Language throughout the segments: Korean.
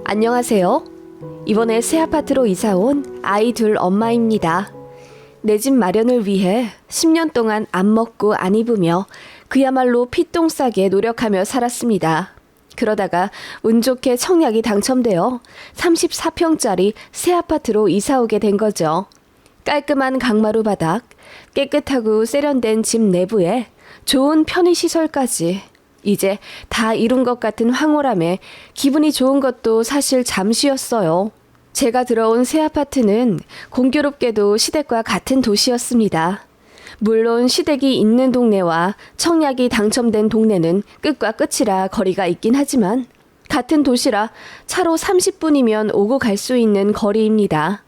안녕하세요. 이번에 새 아파트로 이사 온 아이 둘 엄마입니다. 내 집 마련을 위해 10년 동안 안 먹고 안 입으며 그야말로 피똥 싸게 노력하며 살았습니다. 그러다가 운 좋게 청약이 당첨되어 34평짜리 새 아파트로 이사 오게 된 거죠. 깔끔한 강마루 바닥, 깨끗하고 세련된 집 내부에 좋은 편의시설까지 이제 다 이룬 것 같은 황홀함에 기분이 좋은 것도 사실 잠시였어요. 제가 들어온 새 아파트는 공교롭게도 시댁과 같은 도시였습니다. 물론 시댁이 있는 동네와 청약이 당첨된 동네는 끝과 끝이라 거리가 있긴 하지만 같은 도시라 차로 30분이면 오고 갈 수 있는 거리입니다.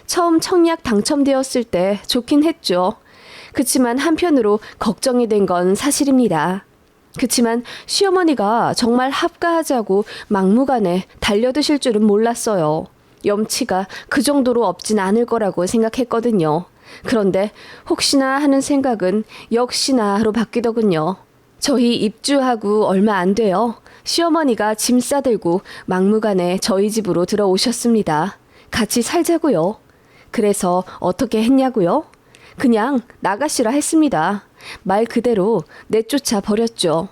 처음 청약 당첨되었을 때 좋긴 했죠. 그치만 한편으로 걱정이 된 건 사실입니다. 그치만 시어머니가 정말 합가하자고 막무가내 달려드실 줄은 몰랐어요. 염치가 그 정도로 없진 않을 거라고 생각했거든요. 그런데 혹시나 하는 생각은 역시나로 바뀌더군요. 저희 입주하고 얼마 안 돼요. 시어머니가 짐 싸들고 막무가내 저희 집으로 들어오셨습니다. 같이 살자고요. 그래서 어떻게 했냐고요? 그냥 나가시라 했습니다. 말 그대로 내쫓아 버렸죠.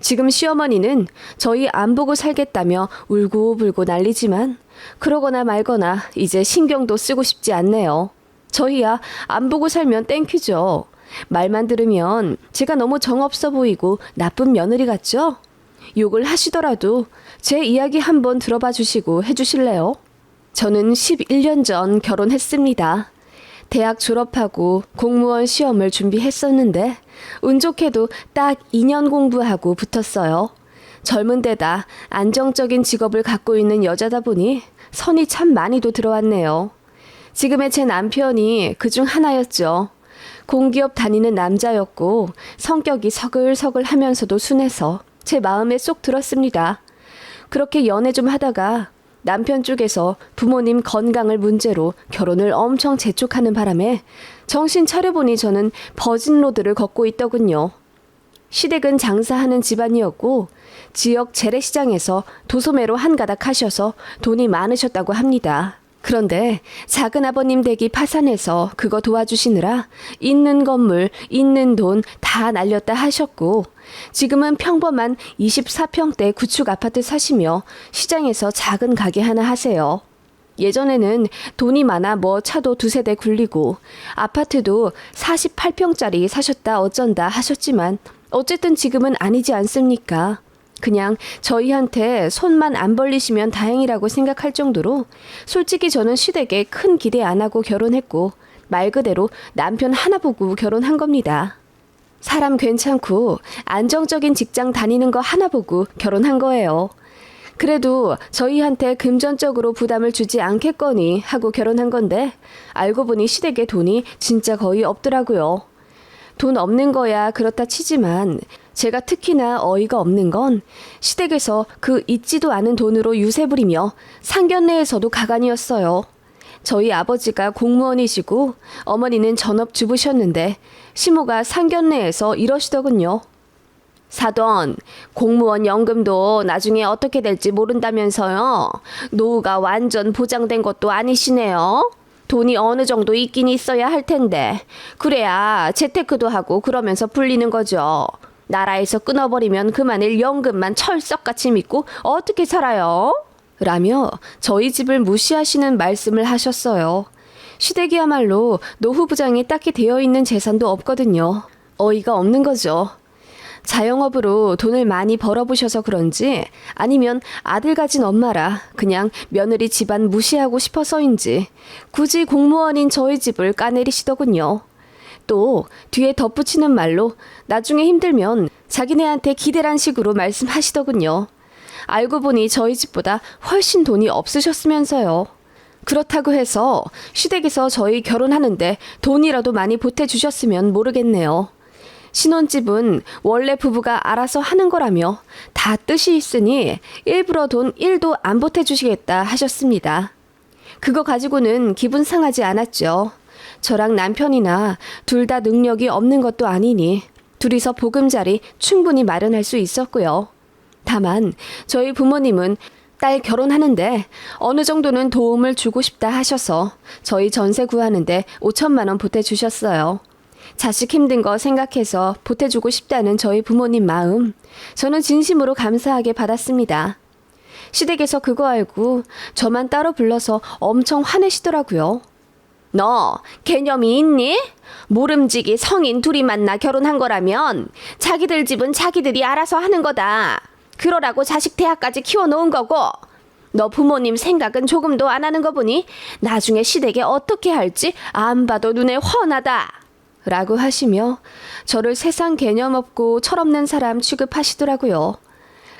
지금 시어머니는 저희 안 보고 살겠다며 울고불고 난리지만 그러거나 말거나 이제 신경도 쓰고 싶지 않네요. 저희야 안 보고 살면 땡큐죠. 말만 들으면 제가 너무 정없어 보이고 나쁜 며느리 같죠? 욕을 하시더라도 제 이야기 한번 들어봐 주시고 해주실래요? 저는 11년 전 결혼했습니다. 대학 졸업하고 공무원 시험을 준비했었는데 운 좋게도 딱 2년 공부하고 붙었어요. 젊은 데다 안정적인 직업을 갖고 있는 여자다 보니 선이 참 많이도 들어왔네요. 지금의 제 남편이 그중 하나였죠. 공기업 다니는 남자였고 성격이 서글서글 하면서도 순해서 제 마음에 쏙 들었습니다. 그렇게 연애 좀 하다가 남편 쪽에서 부모님 건강을 문제로 결혼을 엄청 재촉하는 바람에 정신 차려보니 저는 버진로드를 걷고 있더군요. 시댁은 장사하는 집안이었고 지역 재래시장에서 도소매로 한가닥 하셔서 돈이 많으셨다고 합니다. 그런데 작은 아버님 댁이 파산해서 그거 도와주시느라 있는 건물, 있는 돈 다 날렸다 하셨고 지금은 평범한 24평대 구축 아파트 사시며 시장에서 작은 가게 하나 하세요. 예전에는 돈이 많아 뭐 차도 두세 대 굴리고 아파트도 48평짜리 사셨다 어쩐다 하셨지만 어쨌든 지금은 아니지 않습니까? 그냥 저희한테 손만 안 벌리시면 다행이라고 생각할 정도로 솔직히 저는 시댁에 큰 기대 안 하고 결혼했고 말 그대로 남편 하나 보고 결혼한 겁니다. 사람 괜찮고 안정적인 직장 다니는 거 하나 보고 결혼한 거예요. 그래도 저희한테 금전적으로 부담을 주지 않겠거니 하고 결혼한 건데 알고 보니 시댁에 돈이 진짜 거의 없더라고요. 돈 없는 거야 그렇다 치지만 제가 특히나 어이가 없는 건 시댁에서 그 있지도 않은 돈으로 유세 부리며 상견례에서도 가관이었어요. 저희 아버지가 공무원이시고 어머니는 전업주부셨는데 시모가 상견례에서 이러시더군요. 사돈, 공무원 연금도 나중에 어떻게 될지 모른다면서요. 노후가 완전 보장된 것도 아니시네요. 돈이 어느 정도 있긴 있어야 할 텐데 그래야 재테크도 하고 그러면서 불리는 거죠. 나라에서 끊어버리면 그만일 연금만 철석같이 믿고 어떻게 살아요? 라며 저희 집을 무시하시는 말씀을 하셨어요. 시댁이야말로 노후 부장이 딱히 되어 있는 재산도 없거든요. 어이가 없는 거죠. 자영업으로 돈을 많이 벌어보셔서 그런지 아니면 아들 가진 엄마라 그냥 며느리 집안 무시하고 싶어서인지 굳이 공무원인 저희 집을 까내리시더군요. 또 뒤에 덧붙이는 말로 나중에 힘들면 자기네한테 기대란 식으로 말씀하시더군요. 알고 보니 저희 집보다 훨씬 돈이 없으셨으면서요. 그렇다고 해서 시댁에서 저희 결혼하는데 돈이라도 많이 보태주셨으면 모르겠네요. 신혼집은 원래 부부가 알아서 하는 거라며 다 뜻이 있으니 일부러 돈 1도 안 보태주시겠다 하셨습니다. 그거 가지고는 기분 상하지 않았죠. 저랑 남편이나 둘 다 능력이 없는 것도 아니니 둘이서 보금자리 충분히 마련할 수 있었고요. 다만 저희 부모님은 딸 결혼하는데 어느 정도는 도움을 주고 싶다 하셔서 저희 전세 구하는데 5천만 원 보태주셨어요. 자식 힘든 거 생각해서 보태주고 싶다는 저희 부모님 마음, 저는 진심으로 감사하게 받았습니다. 시댁에서 그거 알고 저만 따로 불러서 엄청 화내시더라고요. 너 개념이 있니? 모름지기 성인 둘이 만나 결혼한 거라면 자기들 집은 자기들이 알아서 하는 거다. 그러라고 자식 대학까지 키워놓은 거고, 너 부모님 생각은 조금도 안 하는 거 보니 나중에 시댁에 어떻게 할지 안 봐도 눈에 훤하다. 라고 하시며 저를 세상 개념 없고 철없는 사람 취급하시더라고요.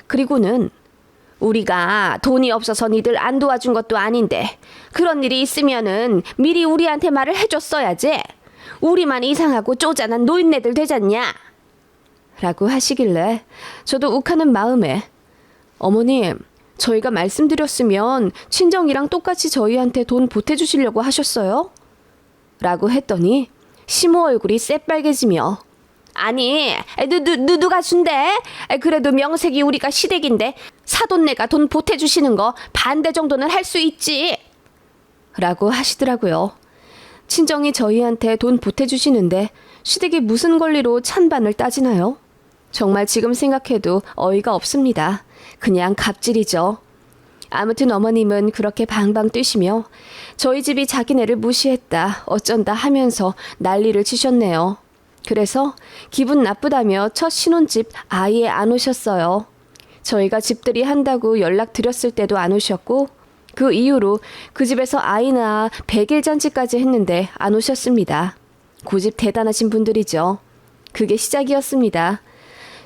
그리고는 우리가 돈이 없어서 니들 안 도와준 것도 아닌데 그런 일이 있으면은 미리 우리한테 말을 해줬어야지. 우리만 이상하고 쪼잔한 노인네들 되잖냐. 라고 하시길래 저도 욱하는 마음에 어머님, 저희가 말씀드렸으면 친정이랑 똑같이 저희한테 돈 보태주시려고 하셨어요? 라고 했더니 시모 얼굴이 새빨개지며 아니, 누가 준대? 그래도 명색이 우리가 시댁인데 사돈네가 돈 보태주시는 거 반대 정도는 할 수 있지. 라고 하시더라고요. 친정이 저희한테 돈 보태주시는데 시댁이 무슨 권리로 찬반을 따지나요? 정말 지금 생각해도 어이가 없습니다. 그냥 갑질이죠. 아무튼 어머님은 그렇게 방방 뛰시며 저희 집이 자기네를 무시했다 어쩐다 하면서 난리를 치셨네요. 그래서 기분 나쁘다며 첫 신혼집 아예 안 오셨어요. 저희가 집들이 한다고 연락드렸을 때도 안 오셨고 그 이후로 그 집에서 아이 낳아 100일 잔치까지 했는데 안 오셨습니다. 고집 대단하신 분들이죠. 그게 시작이었습니다.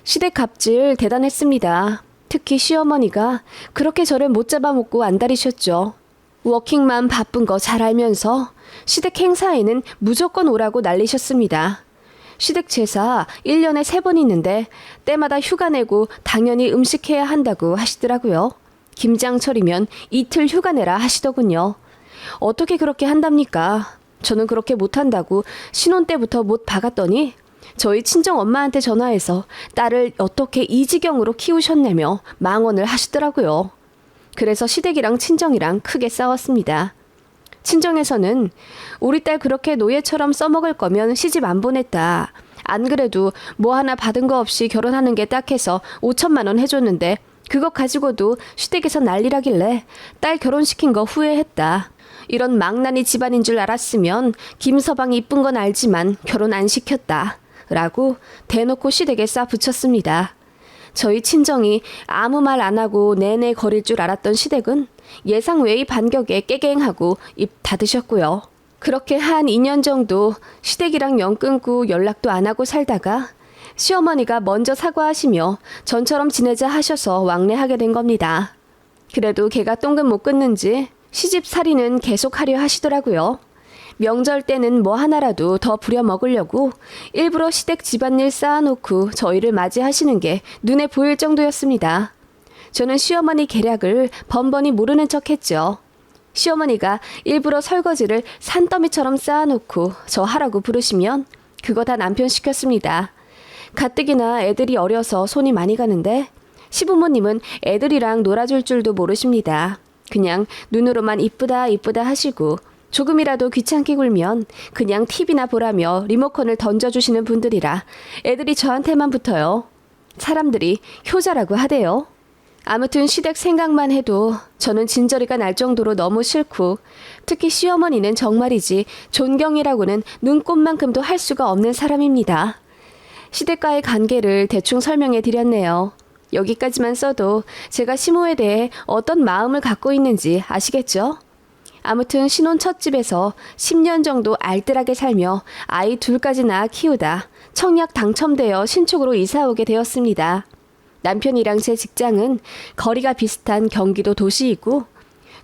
시댁 갑질 대단했습니다. 특히 시어머니가 그렇게 저를 못 잡아먹고 안달이셨죠. 워킹맘 바쁜 거 잘 알면서 시댁 행사에는 무조건 오라고 난리셨습니다. 시댁 제사 1년에 3번 있는데 때마다 휴가 내고 당연히 음식해야 한다고 하시더라고요. 김장철이면 이틀 휴가 내라 하시더군요. 어떻게 그렇게 한답니까? 저는 그렇게 못한다고 신혼 때부터 못 박았더니 저희 친정 엄마한테 전화해서 딸을 어떻게 이 지경으로 키우셨냐며 망언을 하시더라고요. 그래서 시댁이랑 친정이랑 크게 싸웠습니다. 친정에서는 우리 딸 그렇게 노예처럼 써먹을 거면 시집 안 보냈다. 안 그래도 뭐 하나 받은 거 없이 결혼하는 게 딱해서 5천만 원 해줬는데 그거 가지고도 시댁에서 난리라길래 딸 결혼시킨 거 후회했다. 이런 망나니 집안인 줄 알았으면 김서방이 이쁜 건 알지만 결혼 안 시켰다. 라고 대놓고 시댁에 싸붙였습니다. 저희 친정이 아무 말 안 하고 내내 거릴 줄 알았던 시댁은 예상 외의 반격에 깨갱하고 입 닫으셨고요. 그렇게 한 2년 정도 시댁이랑 연 끊고 연락도 안 하고 살다가 시어머니가 먼저 사과하시며 전처럼 지내자 하셔서 왕래하게 된 겁니다. 그래도 걔가 똥금 못 끊는지 시집살이는 계속하려 하시더라고요. 명절 때는 뭐 하나라도 더 부려 먹으려고 일부러 시댁 집안일 쌓아놓고 저희를 맞이하시는 게 눈에 보일 정도였습니다. 저는 시어머니 계략을 번번이 모르는 척했죠. 시어머니가 일부러 설거지를 산더미처럼 쌓아놓고 저 하라고 부르시면 그거 다 남편 시켰습니다. 가뜩이나 애들이 어려서 손이 많이 가는데 시부모님은 애들이랑 놀아줄 줄도 모르십니다. 그냥 눈으로만 이쁘다 이쁘다 하시고 조금이라도 귀찮게 굴면 그냥 TV나 보라며 리모컨을 던져주시는 분들이라 애들이 저한테만 붙어요. 사람들이 효자라고 하대요. 아무튼 시댁 생각만 해도 저는 진저리가 날 정도로 너무 싫고 특히 시어머니는 정말이지 존경이라고는 눈꼽만큼도 할 수가 없는 사람입니다. 시댁과의 관계를 대충 설명해 드렸네요. 여기까지만 써도 제가 시모에 대해 어떤 마음을 갖고 있는지 아시겠죠? 아무튼 신혼 첫 집에서 10년 정도 알뜰하게 살며 아이 둘까지 낳아 키우다 청약 당첨되어 신축으로 이사 오게 되었습니다. 남편이랑 제 직장은 거리가 비슷한 경기도 도시이고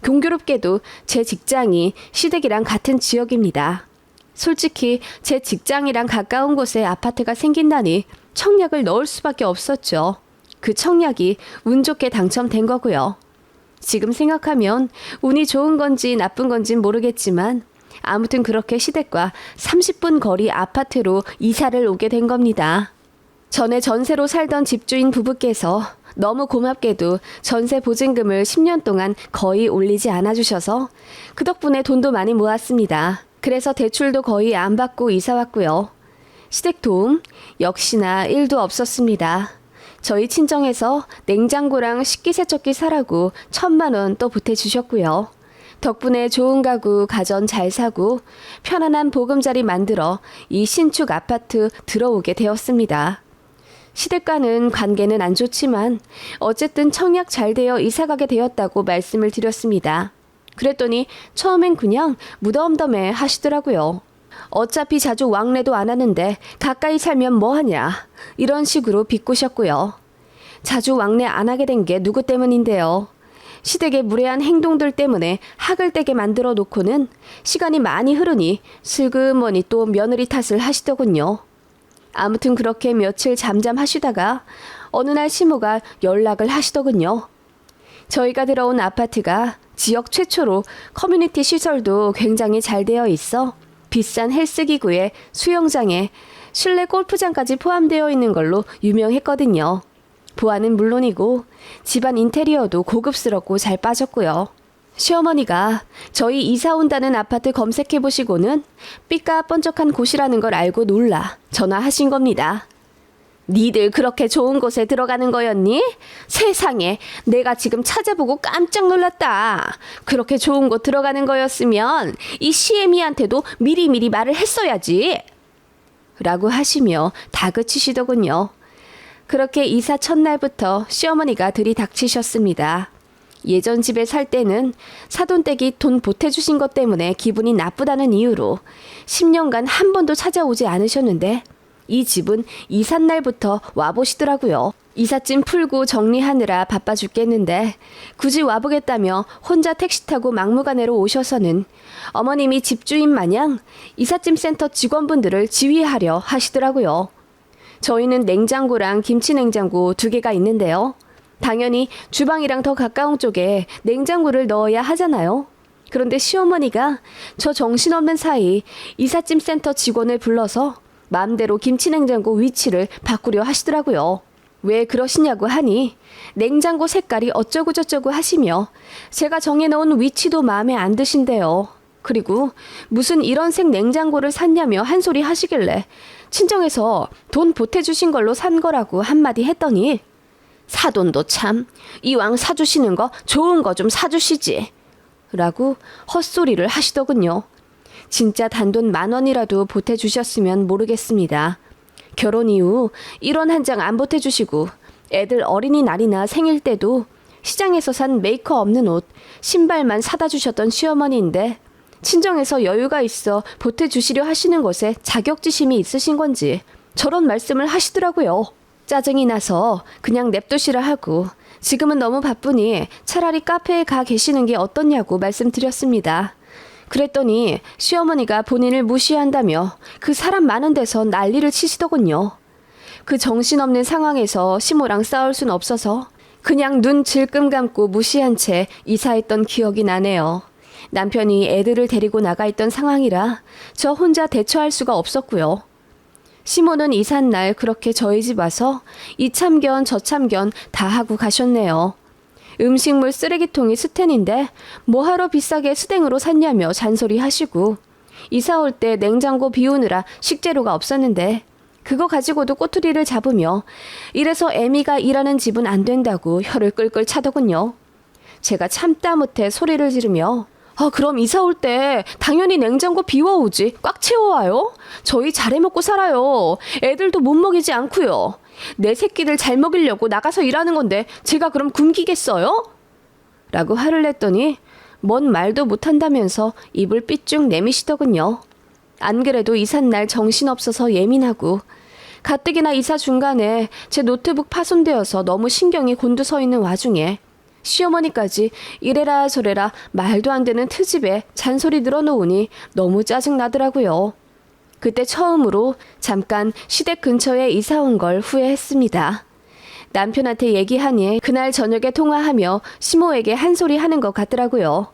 공교롭게도 제 직장이 시댁이랑 같은 지역입니다. 솔직히 제 직장이랑 가까운 곳에 아파트가 생긴다니 청약을 넣을 수밖에 없었죠. 그 청약이 운 좋게 당첨된 거고요. 지금 생각하면 운이 좋은 건지 나쁜 건진 모르겠지만 아무튼 그렇게 시댁과 30분 거리 아파트로 이사를 오게 된 겁니다. 전에 전세로 살던 집주인 부부께서 너무 고맙게도 전세 보증금을 10년 동안 거의 올리지 않아 주셔서 그 덕분에 돈도 많이 모았습니다. 그래서 대출도 거의 안 받고 이사 왔고요. 시댁 도움 역시나 1도 없었습니다. 저희 친정에서 냉장고랑 식기세척기 사라고 1,000만 원 또 보태주셨고요. 덕분에 좋은 가구 가전 잘 사고 편안한 보금자리 만들어 이 신축 아파트 들어오게 되었습니다. 시댁과는 관계는 안 좋지만 어쨌든 청약 잘 되어 이사가게 되었다고 말씀을 드렸습니다. 그랬더니 처음엔 그냥 무덤덤해 하시더라고요. 어차피 자주 왕래도 안 하는데 가까이 살면 뭐하냐 이런 식으로 비꼬셨고요. 자주 왕래 안 하게 된 게 누구 때문인데요. 시댁의 무례한 행동들 때문에 학을 떼게 만들어 놓고는 시간이 많이 흐르니 슬그머니 또 며느리 탓을 하시더군요. 아무튼 그렇게 며칠 잠잠하시다가 어느 날 시모가 연락을 하시더군요. 저희가 들어온 아파트가 지역 최초로 커뮤니티 시설도 굉장히 잘 되어 있어 비싼 헬스기구에 수영장에 실내 골프장까지 포함되어 있는 걸로 유명했거든요. 보안은 물론이고 집안 인테리어도 고급스럽고 잘 빠졌고요. 시어머니가 저희 이사 온다는 아파트 검색해보시고는 삐까뻔쩍한 곳이라는 걸 알고 놀라 전화하신 겁니다. 니들 그렇게 좋은 곳에 들어가는 거였니? 세상에 내가 지금 찾아보고 깜짝 놀랐다. 그렇게 좋은 곳 들어가는 거였으면 이 시애미한테도 미리미리 말을 했어야지. 라고 하시며 다그치시더군요. 그렇게 이사 첫날부터 시어머니가 들이닥치셨습니다. 예전 집에 살 때는 사돈댁이 돈 보태주신 것 때문에 기분이 나쁘다는 이유로 10년간 한 번도 찾아오지 않으셨는데 이 집은 이삿날부터 와보시더라고요. 이삿짐 풀고 정리하느라 바빠 죽겠는데 굳이 와보겠다며 혼자 택시 타고 막무가내로 오셔서는 어머님이 집주인 마냥 이삿짐 센터 직원분들을 지휘하려 하시더라고요. 저희는 냉장고랑 김치냉장고 2개가 있는데요. 당연히 주방이랑 더 가까운 쪽에 냉장고를 넣어야 하잖아요. 그런데 시어머니가 저 정신없는 사이 이삿짐 센터 직원을 불러서 마음대로 김치냉장고 위치를 바꾸려 하시더라고요. 왜 그러시냐고 하니 냉장고 색깔이 어쩌고저쩌고 하시며 제가 정해놓은 위치도 마음에 안 드신대요. 그리고 무슨 이런 색 냉장고를 샀냐며 한 소리 하시길래 친정에서 돈 보태주신 걸로 산 거라고 한마디 했더니 사돈도 참 이왕 사주시는 거 좋은 거 좀 사주시지 라고 헛소리를 하시더군요. 진짜 단돈 10,000원이라도 보태주셨으면 모르겠습니다. 결혼 이후 1원 한 장 안 보태주시고 애들 어린이날이나 생일 때도 시장에서 산 메이커 없는 옷, 신발만 사다 주셨던 시어머니인데 친정에서 여유가 있어 보태주시려 하시는 것에 자격지심이 있으신 건지 저런 말씀을 하시더라고요. 짜증이 나서 그냥 냅두시라 하고 지금은 너무 바쁘니 차라리 카페에 가 계시는 게 어떻냐고 말씀드렸습니다. 그랬더니 시어머니가 본인을 무시한다며 그 사람 많은 데서 난리를 치시더군요. 그 정신없는 상황에서 시모랑 싸울 순 없어서 그냥 눈 질끔 감고 무시한 채 이사했던 기억이 나네요. 남편이 애들을 데리고 나가 있던 상황이라 저 혼자 대처할 수가 없었고요. 시모는 이삿날 그렇게 저희 집 와서 이 참견 저 참견 다 하고 가셨네요. 음식물 쓰레기통이 스텐인데 뭐하러 비싸게 스댕으로 샀냐며 잔소리 하시고 이사 올 때 냉장고 비우느라 식재료가 없었는데 그거 가지고도 꼬투리를 잡으며 이래서 애미가 일하는 집은 안 된다고 혀를 끌끌 차더군요. 제가 참다 못해 소리를 지르며 그럼 이사 올 때 당연히 냉장고 비워오지 꽉 채워와요. 저희 잘해 먹고 살아요. 애들도 못 먹이지 않고요. 내 새끼들 잘 먹이려고 나가서 일하는 건데 제가 그럼 굶기겠어요? 라고 화를 냈더니 뭔 말도 못한다면서 입을 삐쭉 내미시더군요. 안 그래도 이삿날 정신없어서 예민하고 가뜩이나 이사 중간에 제 노트북 파손되어서 너무 신경이 곤두서 있는 와중에 시어머니까지 이래라 저래라 말도 안 되는 트집에 잔소리 늘어놓으니 너무 짜증나더라고요. 그때 처음으로 잠깐 시댁 근처에 이사 온 걸 후회했습니다. 남편한테 얘기하니 그날 저녁에 통화하며 시모에게 한 소리 하는 것 같더라고요.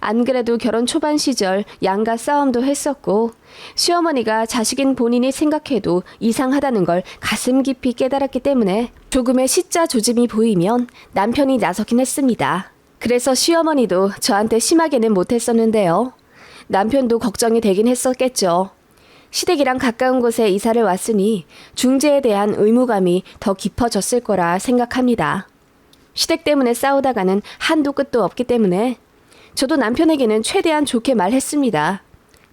안 그래도 결혼 초반 시절 양가 싸움도 했었고 시어머니가 자식인 본인이 생각해도 이상하다는 걸 가슴 깊이 깨달았기 때문에 조금의 시자 조짐이 보이면 남편이 나서긴 했습니다. 그래서 시어머니도 저한테 심하게는 못했었는데요. 남편도 걱정이 되긴 했었겠죠. 시댁이랑 가까운 곳에 이사를 왔으니 중재에 대한 의무감이 더 깊어졌을 거라 생각합니다. 시댁 때문에 싸우다가는 한도 끝도 없기 때문에 저도 남편에게는 최대한 좋게 말했습니다.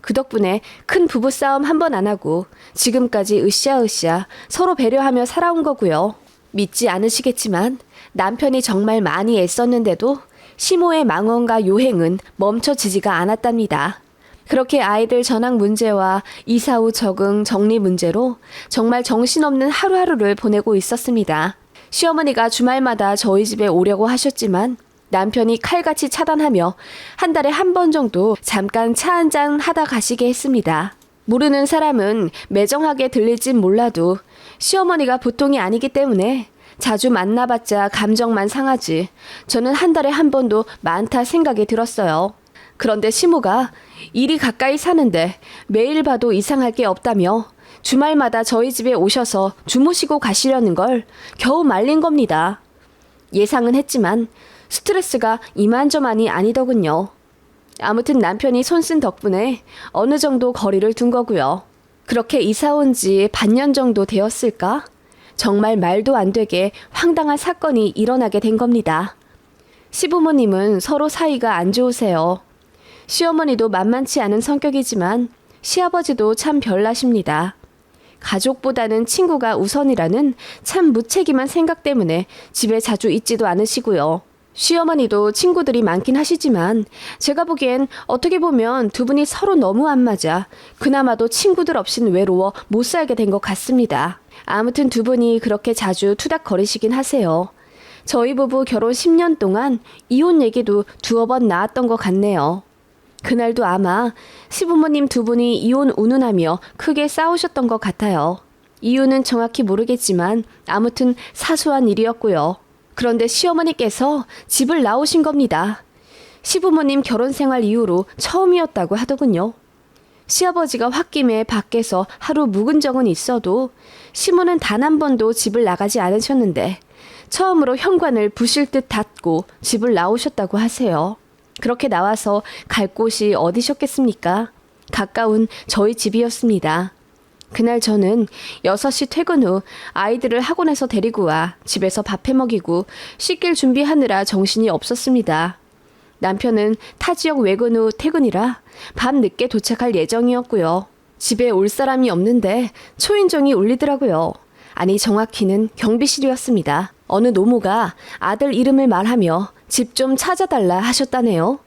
그 덕분에 큰 부부싸움 한 번 안 하고 지금까지 으쌰으쌰 서로 배려하며 살아온 거고요. 믿지 않으시겠지만 남편이 정말 많이 애썼는데도 시모의 망언과 요행은 멈춰지지가 않았답니다. 그렇게 아이들 전학 문제와 이사 후 적응, 정리 문제로 정말 정신없는 하루하루를 보내고 있었습니다. 시어머니가 주말마다 저희 집에 오려고 하셨지만 남편이 칼같이 차단하며 한 달에 한 번 정도 잠깐 차 한잔 하다 가시게 했습니다. 모르는 사람은 매정하게 들릴진 몰라도 시어머니가 보통이 아니기 때문에 자주 만나봤자 감정만 상하지 저는 한 달에 한 번도 많다 생각이 들었어요. 그런데 시모가 일이 가까이 사는데 매일 봐도 이상할 게 없다며 주말마다 저희 집에 오셔서 주무시고 가시려는 걸 겨우 말린 겁니다. 예상은 했지만 스트레스가 이만저만이 아니더군요. 아무튼 남편이 손쓴 덕분에 어느 정도 거리를 둔 거고요. 그렇게 이사 온 지 반년 정도 되었을까? 정말 말도 안 되게 황당한 사건이 일어나게 된 겁니다. 시부모님은 서로 사이가 안 좋으세요. 시어머니도 만만치 않은 성격이지만 시아버지도 참 별나십니다. 가족보다는 친구가 우선이라는 참 무책임한 생각 때문에 집에 자주 있지도 않으시고요. 시어머니도 친구들이 많긴 하시지만 제가 보기엔 어떻게 보면 두 분이 서로 너무 안 맞아 그나마도 친구들 없인 외로워 못 살게 된 것 같습니다. 아무튼 두 분이 그렇게 자주 투닥거리시긴 하세요. 저희 부부 결혼 10년 동안 이혼 얘기도 두어 번 나왔던 것 같네요. 그날도 아마 시부모님 두 분이 이혼 운운하며 크게 싸우셨던 것 같아요. 이유는 정확히 모르겠지만 아무튼 사소한 일이었고요. 그런데 시어머니께서 집을 나오신 겁니다. 시부모님 결혼 생활 이후로 처음이었다고 하더군요. 시아버지가 홧김에 밖에서 하루 묵은 적은 있어도 시모는 단 한 번도 집을 나가지 않으셨는데 처음으로 현관을 부실 듯 닫고 집을 나오셨다고 하세요. 그렇게 나와서 갈 곳이 어디셨겠습니까? 가까운 저희 집이었습니다. 그날 저는 6시 퇴근 후 아이들을 학원에서 데리고 와 집에서 밥해 먹이고 씻길 준비하느라 정신이 없었습니다. 남편은 타 지역 외근 후 퇴근이라 밤 늦게 도착할 예정이었고요. 집에 올 사람이 없는데 초인종이 울리더라고요. 아니 정확히는 경비실이었습니다. 어느 노모가 아들 이름을 말하며 집 좀 찾아달라 하셨다네요.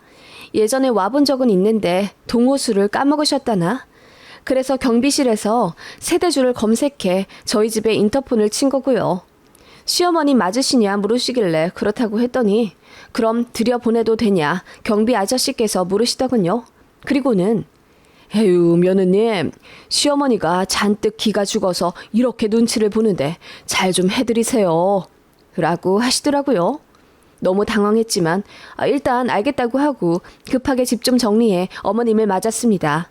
예전에 와본 적은 있는데 동호수를 까먹으셨다나? 그래서 경비실에서 세대주를 검색해 저희 집에 인터폰을 친 거고요. 시어머니 맞으시냐 물으시길래 그렇다고 했더니 그럼 들여보내도 되냐 경비 아저씨께서 물으시더군요. 그리고는 에휴 며느님 시어머니가 잔뜩 기가 죽어서 이렇게 눈치를 보는데 잘 좀 해드리세요 라고 하시더라고요. 너무 당황했지만 일단 알겠다고 하고 급하게 집 좀 정리해 어머님을 맞았습니다.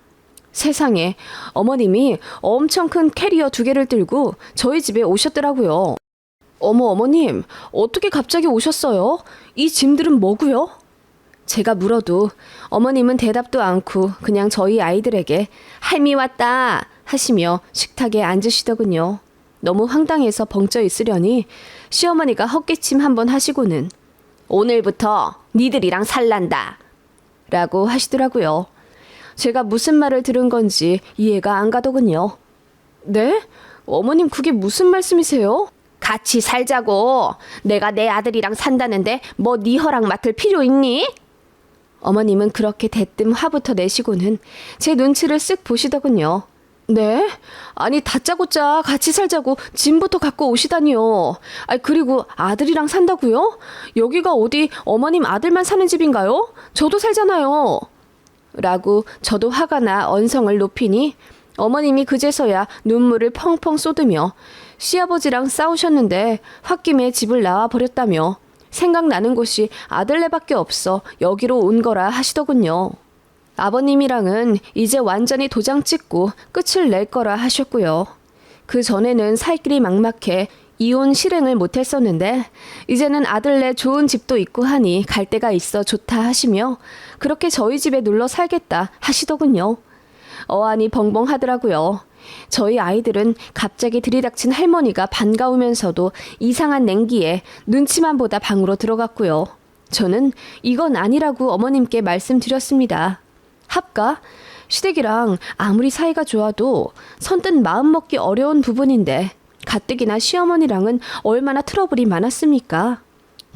세상에 어머님이 엄청 큰 캐리어 2개를 들고 저희 집에 오셨더라고요. 어머님 어떻게 갑자기 오셨어요? 이 짐들은 뭐고요? 제가 물어도 어머님은 대답도 않고 그냥 저희 아이들에게 할미 왔다 하시며 식탁에 앉으시더군요. 너무 황당해서 벙쪄 있으려니 시어머니가 헛기침 한번 하시고는 오늘부터 니들이랑 살란다 라고 하시더라고요. 제가 무슨 말을 들은 건지 이해가 안 가더군요. 네? 어머님 그게 무슨 말씀이세요? 같이 살자고. 내가 내 아들이랑 산다는데 뭐 네 허락 맡을 필요 있니? 어머님은 그렇게 대뜸 화부터 내시고는 제 눈치를 쓱 보시더군요. 네? 아니 다짜고짜 같이 살자고 짐부터 갖고 오시다니요. 그리고 아들이랑 산다고요? 여기가 어디 어머님 아들만 사는 집인가요? 저도 살잖아요. 라고 저도 화가 나 언성을 높이니 어머님이 그제서야 눈물을 펑펑 쏟으며 시아버지랑 싸우셨는데 홧김에 집을 나와 버렸다며 생각나는 곳이 아들네밖에 없어 여기로 온 거라 하시더군요. 아버님이랑은 이제 완전히 도장 찍고 끝을 낼 거라 하셨고요. 그 전에는 살 길이 막막해 이혼 실행을 못했었는데 이제는 아들네 좋은 집도 있고 하니 갈 데가 있어 좋다 하시며 그렇게 저희 집에 눌러 살겠다 하시더군요. 어안이 벙벙하더라고요. 저희 아이들은 갑자기 들이닥친 할머니가 반가우면서도 이상한 냉기에 눈치만 보다 방으로 들어갔고요. 저는 이건 아니라고 어머님께 말씀드렸습니다. 합가? 시댁이랑 아무리 사이가 좋아도 선뜻 마음먹기 어려운 부분인데 가뜩이나 시어머니랑은 얼마나 트러블이 많았습니까?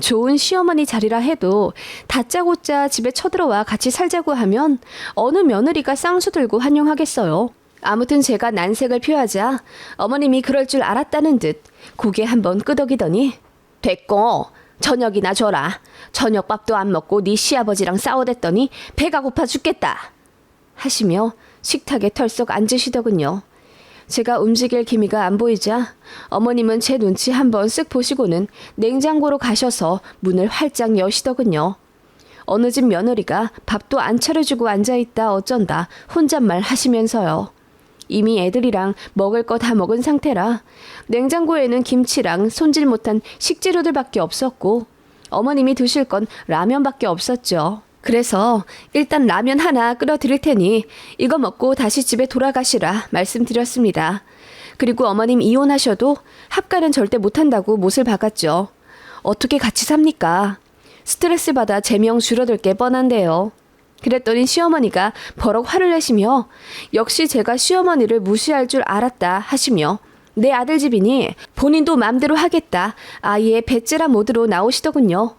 좋은 시어머니 자리라 해도 다짜고짜 집에 쳐들어와 같이 살자고 하면 어느 며느리가 쌍수 들고 환영하겠어요. 아무튼 제가 난색을 표하자 어머님이 그럴 줄 알았다는 듯 고개 한번 끄덕이더니 됐고 저녁이나 줘라. 저녁밥도 안 먹고 네 시아버지랑 싸워댔더니 배가 고파 죽겠다 하시며 식탁에 털썩 앉으시더군요. 제가 움직일 기미가 안 보이자 어머님은 제 눈치 한번 쓱 보시고는 냉장고로 가셔서 문을 활짝 여시더군요. 어느 집 며느리가 밥도 안 차려주고 앉아있다 어쩐다 혼잣말 하시면서요. 이미 애들이랑 먹을 거 다 먹은 상태라 냉장고에는 김치랑 손질 못한 식재료들밖에 없었고 어머님이 드실 건 라면밖에 없었죠. 그래서 일단 라면 하나 끓여 드릴 테니 이거 먹고 다시 집에 돌아가시라 말씀드렸습니다. 그리고 어머님 이혼하셔도 합가는 절대 못한다고 못을 박았죠. 어떻게 같이 삽니까? 스트레스 받아 제명 줄어들 게 뻔한데요. 그랬더니 시어머니가 버럭 화를 내시며 역시 제가 시어머니를 무시할 줄 알았다 하시며 내 아들 집이니 본인도 맘대로 하겠다 아예 배째라 모드로 나오시더군요.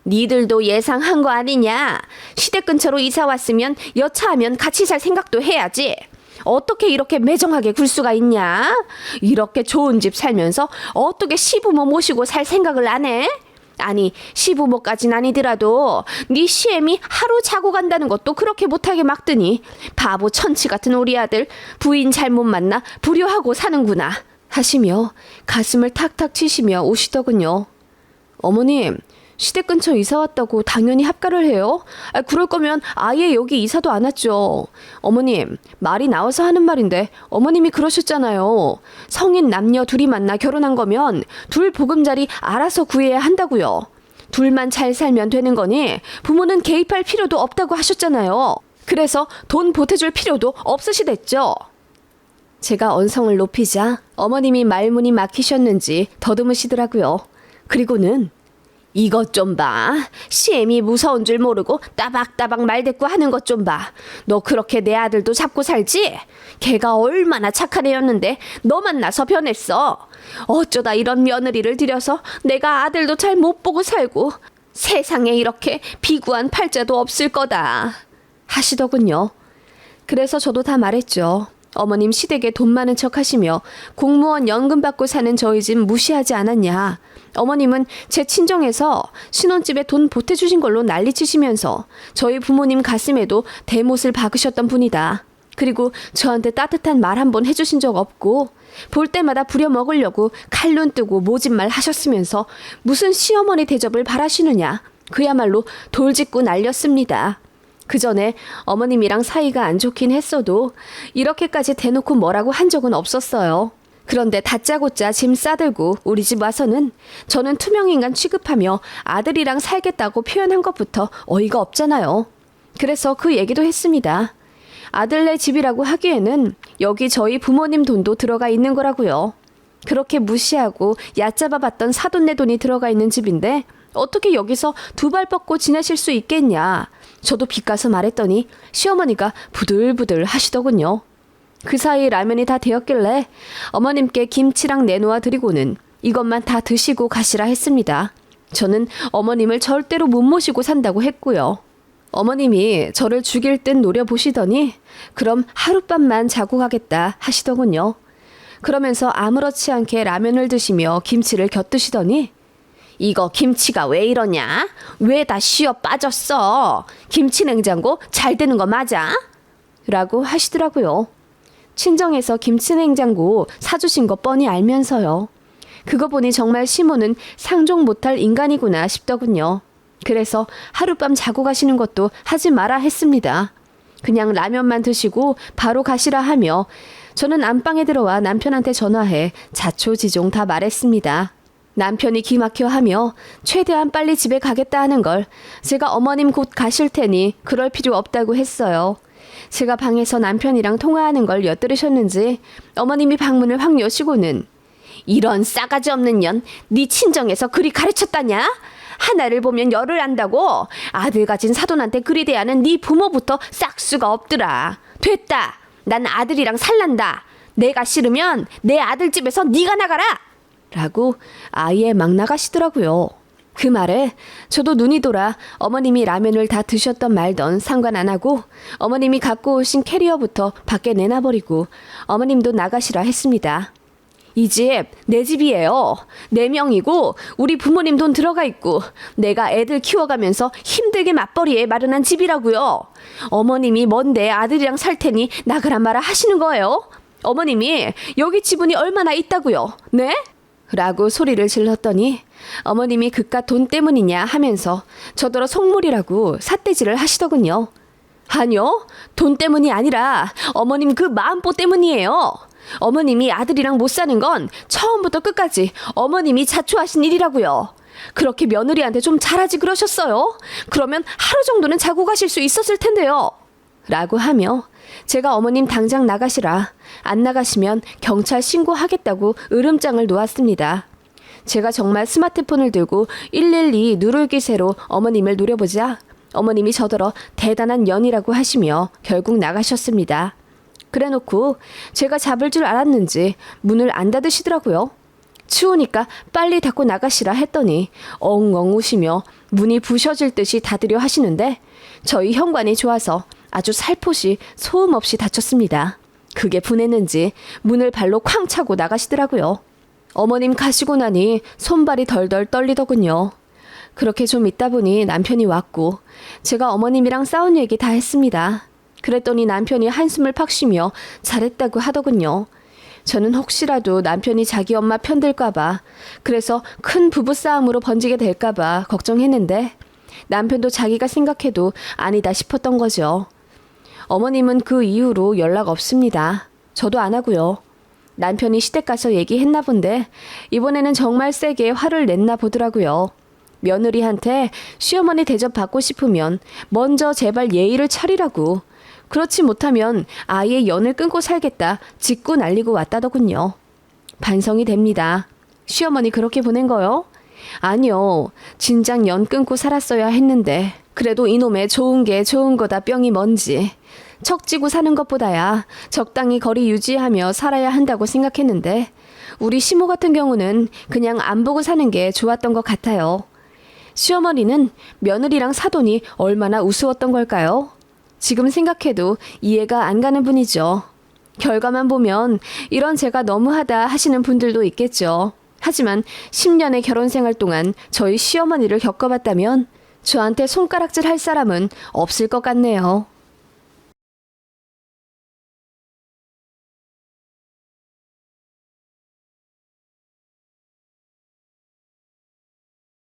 니들도 예상한 거 아니냐? 시댁 근처로 이사 왔으면 여차하면 같이 살 생각도 해야지. 어떻게 이렇게 매정하게 굴 수가 있냐? 이렇게 좋은 집 살면서 어떻게 시부모 모시고 살 생각을 안 해? 아니 시부모까진 아니더라도 네 시애미 하루 자고 간다는 것도 그렇게 못하게 막더니 바보 천치 같은 우리 아들 부인 잘못 만나 불효하고 사는구나 하시며 가슴을 탁탁 치시며 우시더군요. 어머님 시댁 근처 이사 왔다고 당연히 합가를 해요? 그럴 거면 아예 여기 이사도 안 왔죠. 어머님 말이 나와서 하는 말인데 어머님이 그러셨잖아요. 성인 남녀 둘이 만나 결혼한 거면 둘 보금자리 알아서 구해야 한다고요. 둘만 잘 살면 되는 거니 부모는 개입할 필요도 없다고 하셨잖아요. 그래서 돈 보태줄 필요도 없으시댔죠. 제가 언성을 높이자 어머님이 말문이 막히셨는지 더듬으시더라고요. 그리고는 이것 좀 봐. 시엠이 무서운 줄 모르고 따박따박 말대꾸 하는 것 좀 봐. 너 그렇게 내 아들도 잡고 살지? 걔가 얼마나 착한 애였는데 너 만나서 변했어. 어쩌다 이런 며느리를 들여서 내가 아들도 잘 못 보고 살고 세상에 이렇게 비구한 팔자도 없을 거다 하시더군요. 그래서 저도 다 말했죠. 어머님 시댁에 돈 많은 척 하시며 공무원 연금 받고 사는 저희 집 무시하지 않았냐. 어머님은 제 친정에서 신혼집에 돈 보태주신 걸로 난리치시면서 저희 부모님 가슴에도 대못을 박으셨던 분이다. 그리고 저한테 따뜻한 말 한 번 해주신 적 없고 볼 때마다 부려먹으려고 칼눈 뜨고 모진말 하셨으면서 무슨 시어머니 대접을 바라시느냐. 그야말로 돌짓고 날렸습니다. 그 전에 어머님이랑 사이가 안 좋긴 했어도 이렇게까지 대놓고 뭐라고 한 적은 없었어요. 그런데 다짜고짜 짐 싸들고 우리 집 와서는 저는 투명인간 취급하며 아들이랑 살겠다고 표현한 것부터 어이가 없잖아요. 그래서 그 얘기도 했습니다. 아들네 집이라고 하기에는 여기 저희 부모님 돈도 들어가 있는 거라고요. 그렇게 무시하고 얕잡아 봤던 사돈네 돈이 들어가 있는 집인데 어떻게 여기서 두 발 뻗고 지내실 수 있겠냐. 저도 빚가서 말했더니 시어머니가 부들부들 하시더군요. 그 사이 라면이 다 되었길래 어머님께 김치랑 내놓아 드리고는 이것만 다 드시고 가시라 했습니다. 저는 어머님을 절대로 못 모시고 산다고 했고요. 어머님이 저를 죽일 듯 노려보시더니 그럼 하룻밤만 자고 가겠다 하시더군요. 그러면서 아무렇지 않게 라면을 드시며 김치를 곁드시더니 이거 김치가 왜 이러냐? 왜 다 쉬어 빠졌어? 김치 냉장고 잘 되는 거 맞아? 라고 하시더라고요. 친정에서 김치 냉장고 사주신 거 뻔히 알면서요. 그거 보니 정말 시모는 상종 못할 인간이구나 싶더군요. 그래서 하룻밤 자고 가시는 것도 하지 마라 했습니다. 그냥 라면만 드시고 바로 가시라 하며 저는 안방에 들어와 남편한테 전화해 자초지종 다 말했습니다. 남편이 기막혀 하며 최대한 빨리 집에 가겠다 하는 걸 제가 어머님 곧 가실 테니 그럴 필요 없다고 했어요. 제가 방에서 남편이랑 통화하는 걸 엿들으셨는지 어머님이 방문을 확 여시고는 이런 싸가지 없는 년, 네 친정에서 그리 가르쳤다냐? 하나를 보면 열을 안다고 아들 가진 사돈한테 그리 대하는 네 부모부터 싹수가 없더라. 됐다. 난 아들이랑 살란다. 내가 싫으면 내 아들 집에서 네가 나가라. 라고 아예 막 나가시더라고요. 그 말에 저도 눈이 돌아 어머님이 라면을 다 드셨던 말던 상관 안 하고 어머님이 갖고 오신 캐리어부터 밖에 내놔버리고 어머님도 나가시라 했습니다. 이 집 내 집이에요. 4명이고 우리 부모님 돈 들어가 있고 내가 애들 키워가면서 힘들게 맞벌이에 마련한 집이라고요. 어머님이 뭔데 아들이랑 살 테니 나가라 마라 하시는 거예요? 어머님이 여기 지분이 얼마나 있다고요? 네? 라고 소리를 질렀더니 어머님이 그깟 돈 때문이냐 하면서 저더러 속물이라고 삿대질을 하시더군요. 아니요. 돈 때문이 아니라 어머님 그 마음보 때문이에요. 어머님이 아들이랑 못 사는 건 처음부터 끝까지 어머님이 자초하신 일이라고요. 그렇게 며느리한테 좀 잘하지 그러셨어요? 그러면 하루 정도는 자고 가실 수 있었을 텐데요. 라고 하며 제가 어머님 당장 나가시라. 안 나가시면 경찰 신고하겠다고 으름장을 놓았습니다. 제가 정말 스마트폰을 들고 112 누를 기세로 어머님을 노려보자 어머님이 저더러 대단한 년이라고 하시며 결국 나가셨습니다. 그래놓고 제가 잡을 줄 알았는지 문을 안 닫으시더라고요. 추우니까 빨리 닫고 나가시라 했더니 엉엉 우시며 문이 부셔질 듯이 닫으려 하시는데 저희 현관이 좋아서 아주 살포시 소음 없이 닫혔습니다. 그게 분했는지 문을 발로 쾅 차고 나가시더라고요. 어머님 가시고 나니 손발이 덜덜 떨리더군요. 그렇게 좀 있다 보니 남편이 왔고 제가 어머님이랑 싸운 얘기 다 했습니다. 그랬더니 남편이 한숨을 팍 쉬며 잘했다고 하더군요. 저는 혹시라도 남편이 자기 엄마 편들까봐 그래서 큰 부부싸움으로 번지게 될까봐 걱정했는데 남편도 자기가 생각해도 아니다 싶었던 거죠. 어머님은 그 이후로 연락 없습니다. 저도 안 하고요. 남편이 시댁 가서 얘기했나 본데 이번에는 정말 세게 화를 냈나 보더라고요. 며느리한테 시어머니 대접 받고 싶으면 먼저 제발 예의를 차리라고. 그렇지 못하면 아예 연을 끊고 살겠다 짓고 날리고 왔다더군요. 반성이 됩니다. 시어머니 그렇게 보낸 거요? 아니요. 진작 연 끊고 살았어야 했는데 그래도 이놈의 좋은 게 좋은 거다 뿅이 뭔지. 척지고 사는 것보다야 적당히 거리 유지하며 살아야 한다고 생각했는데 우리 시모 같은 경우는 그냥 안 보고 사는 게 좋았던 것 같아요. 시어머니는 며느리랑 사돈이 얼마나 우스웠던 걸까요? 지금 생각해도 이해가 안 가는 분이죠. 결과만 보면 이런 제가 너무하다 하시는 분들도 있겠죠. 하지만 10년의 결혼 생활 동안 저희 시어머니를 겪어봤다면 저한테 손가락질 할 사람은 없을 것 같네요.